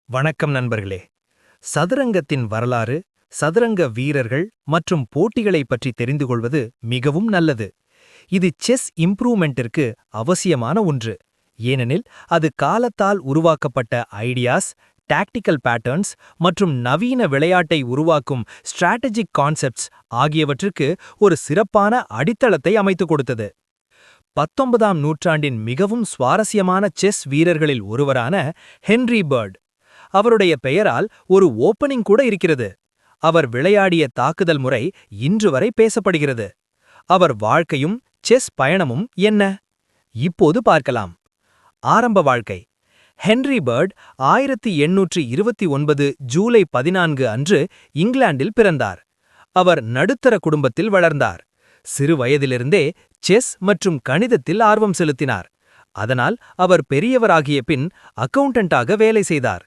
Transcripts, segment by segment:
வணக்கம் நண்பர்களே. சதுரங்கத்தின் வரலாறு, சதுரங்க வீரர்கள் மற்றும் போட்டிகளைப் பற்றி தெரிந்து கொள்வது மிகவும் நல்லது. இது செஸ் இம்ப்ரூவ்மெண்ட்டிற்கு அவசியமான ஒன்று. ஏனெனில் அது காலத்தால் உருவாக்கப்பட்ட ஐடியாஸ், டாக்டிக்கல் பேட்டர்ன்ஸ் மற்றும் நவீன விளையாட்டை உருவாக்கும் ஸ்ட்ராட்டஜிக் கான்செப்ட்ஸ் ஆகியவற்றுக்கு ஒரு சிறப்பான அடித்தளத்தை அமைத்துக் கொடுத்தது. 19ஆம் நூற்றாண்டின் மிகவும் சுவாரஸ்யமான செஸ் வீரர்களில் ஒருவரான ஹென்றி பர்ட். அவருடைய பெயரால் ஒரு ஓப்பனிங் கூட இருக்கிறது. அவர் விளையாடிய தாக்குதல் முறை இன்று வரை பேசப்படுகிறது. அவர் வாழ்க்கையும் செஸ் பயணமும் என்ன? இப்போது பார்க்கலாம். ஆரம்ப வாழ்க்கை. ஹென்றி பர்ட் 1829 ஜூலை 14 அன்று இங்கிலாந்தில் பிறந்தார். அவர் நடுத்தர குடும்பத்தில் வளர்ந்தார். சிறு வயதிலிருந்தே செஸ் மற்றும் கணிதத்தில் ஆர்வம் செலுத்தினார். அதனால் அவர் பெரியவராகிய பின் அக்கவுண்டண்டாக வேலை செய்தார்.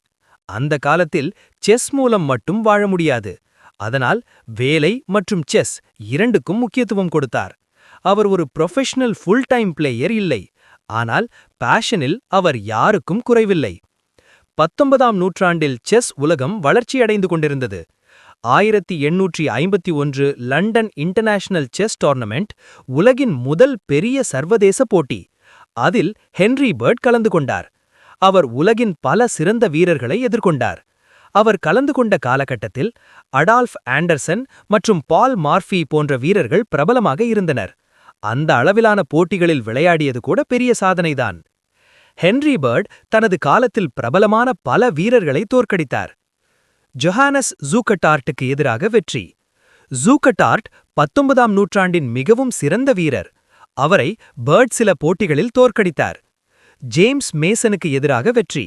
அந்த காலத்தில் செஸ் மூலம் மட்டும் வாழ முடியாது. அதனால் வேலை மற்றும் செஸ் இரண்டுக்கும் முக்கியத்துவம் கொடுத்தார். அவர் ஒரு ப்ரொஃபஷனல் ஃபுல் டைம் பிளேயர் இல்லை. ஆனால் பேஷனில் அவர் யாருக்கும் குறைவில்லை. 19ஆம் நூற்றாண்டில் செஸ் உலகம் வளர்ச்சியடைந்து கொண்டிருந்தது. 1851 லண்டன் இன்டர்நேஷனல் செஸ் டோர்னமெண்ட் உலகின் முதல் பெரிய சர்வதேச போட்டி. அதில் ஹென்றி பர்ட் கலந்து கொண்டார். அவர் உலகின் பல சிறந்த வீரர்களை எதிர்கொண்டார். அவர் கலந்து கொண்ட காலகட்டத்தில் அடால்ஃப் ஆண்டர்சன் மற்றும் பால் மார்ஃபி போன்ற வீரர்கள் பிரபலமாக இருந்தனர். அந்த அளவிலான போட்டிகளில் விளையாடியது கூட பெரிய சாதனைதான். ஹென்றி பர்ட் தனது காலத்தில் பிரபலமான பல வீரர்களை தோற்கடித்தார். ஜொஹானஸ் ஜூகட்டார்ட்டுக்கு எதிராக வெற்றி. ஜூகட்டார்ட் 19ஆம் நூற்றாண்டின் மிகவும் சிறந்த வீரர். அவரை பர்ட் சில போட்டிகளில் தோற்கடித்தார். ஜேம்ஸ் மேசனுக்கு எதிராக வெற்றி.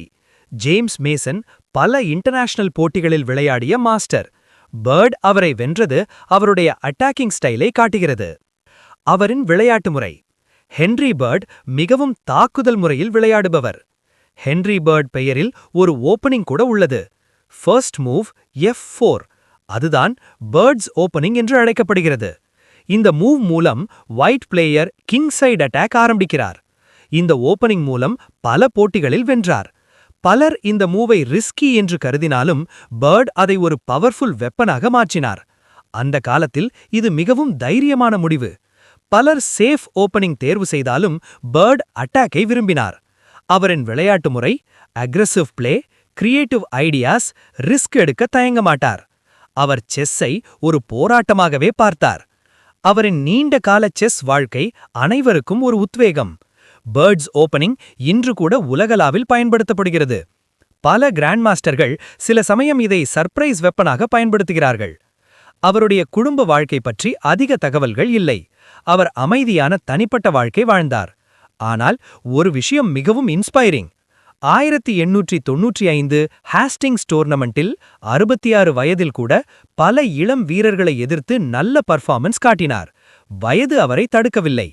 ஜேம்ஸ் மேசன் பல இன்டர்நேஷனல் போட்டிகளில் விளையாடிய மாஸ்டர். பர்ட் அவரை வென்றது அவருடைய அட்டாக்கிங் ஸ்டைலை காட்டுகிறது. அவரின் விளையாட்டு முறை. ஹென்றி பர்ட் மிகவும் தாக்குதல் முறையில் விளையாடுபவர். ஹென்றி பர்ட் பெயரில் ஒரு ஓப்பனிங் கூட உள்ளது. First move F4. அதுதான் பர்ட்ஸ் ஓப்பனிங் என்று அழைக்கப்படுகிறது. இந்த மூவ் மூலம் white player king side attack ஆரம்பிக்கிறார். இந்த ஓப்பனிங் மூலம் பல போட்டிகளில் வென்றார். பலர் இந்த மூவை ரிஸ்கி என்று கருதினாலும் பர்ட் அதை ஒரு பவர்ஃபுல் வெப்பனாக மாற்றினார். அந்த காலத்தில் இது மிகவும் தைரியமான முடிவு. பலர் சேஃப் ஓப்பனிங் தேர்வு செய்தாலும் பர்ட் அட்டாக்கை விரும்பினார். அவரின் விளையாட்டு முறை aggressive play, creative ideas, risk எடுக்க தயங்க மாட்டார். அவர் செஸ்ஸை ஒரு போராட்டமாகவே பார்த்தார். அவரின் நீண்ட கால செஸ் வாழ்க்கை அனைவருக்கும் ஒரு உத்வேகம். பர்ட்ஸ் ஓப்பனிங் இன்று கூட உலகளாவில் பயன்படுத்தப்படுகிறது. பல கிராண்ட் மாஸ்டர்கள் சில சமயம் இதை சர்ப்ரைஸ் வெப்பனாக பயன்படுத்துகிறார்கள். அவருடைய குடும்ப வாழ்க்கை பற்றி அதிக தகவல்கள் இல்லை. அவர் அமைதியான தனிப்பட்ட வாழ்க்கை வாழ்ந்தார். ஆனால் ஒரு விஷயம் மிகவும் இன்ஸ்பைரிங். 1895 ஹாஸ்டிங்ஸ் டோர்னமெண்டில் 66 வயதில் கூட பல இளம் வீரர்களை எதிர்த்து நல்ல பர்ஃபார்மன்ஸ் காட்டினார். வயது அவரை தடுக்கவில்லை.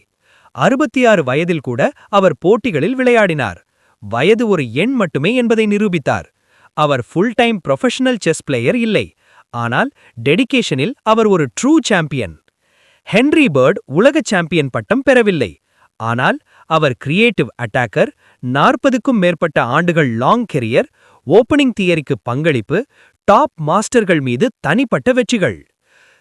66 வயதில் கூட அவர் போட்டிகளில் விளையாடினார். வயது ஒரு எண் மட்டுமே என்பதை நிரூபித்தார். அவர் full time professional chess player இல்லை. ஆனால் டெடிகேஷனில் அவர் ஒரு ட்ரூ சாம்பியன். ஹென்றி பர்ட் உலக சாம்பியன் பட்டம் பெறவில்லை. ஆனால் அவர் கிரியேட்டிவ் அட்டாக்கர், 40க்கும் மேற்பட்ட ஆண்டுகள் லாங் கெரியர், ஓப்பனிங் தியரிக்கு பங்களிப்பு, டாப் மாஸ்டர்கள் மீது தனிப்பட்ட வெற்றிகள்.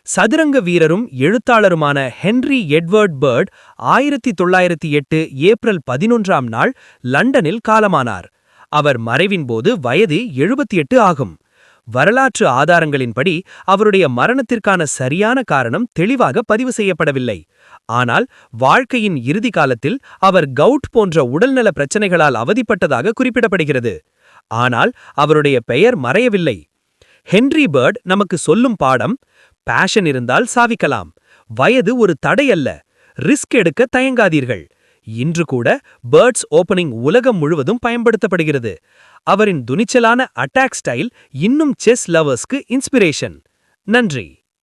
சதுரங்க வீரரும் எழுத்தாளருமான ஹென்றி எட்வர்ட் பர்ட் 1908 ஏப்ரல் 11ஆம் நாள் லண்டனில் காலமானார். அவர் மறைவின் போது வயது 78 ஆகும். வரலாற்று ஆதாரங்களின்படி அவருடைய மரணத்திற்கான சரியான காரணம் தெளிவாக பதிவு செய்யப்படவில்லை. ஆனால் வாழ்க்கையின் இறுதி காலத்தில் அவர் கவுட் போன்ற உடல்நல பிரச்சனைகளால் அவதிப்பட்டதாக குறிப்பிடப்படுகிறது. ஆனால் அவருடைய பெயர் மறையவில்லை. ஹென்றி பர்ட் நமக்கு சொல்லும் பாடம்: பேஷன் இருந்தால் சாதிக்கலாம். வயது ஒரு தடையல்ல. ரிஸ்க் எடுக்க தயங்காதீர்கள். இன்று கூட பர்ட்ஸ் ஓப்பனிங் உலகம் முழுவதும் பயன்படுத்தப்படுகிறது. அவரின் துணிச்சலான அட்டாக் ஸ்டைல் இன்னும் செஸ் லவர்ஸ்க்கு இன்ஸ்பிரேஷன். நன்றி.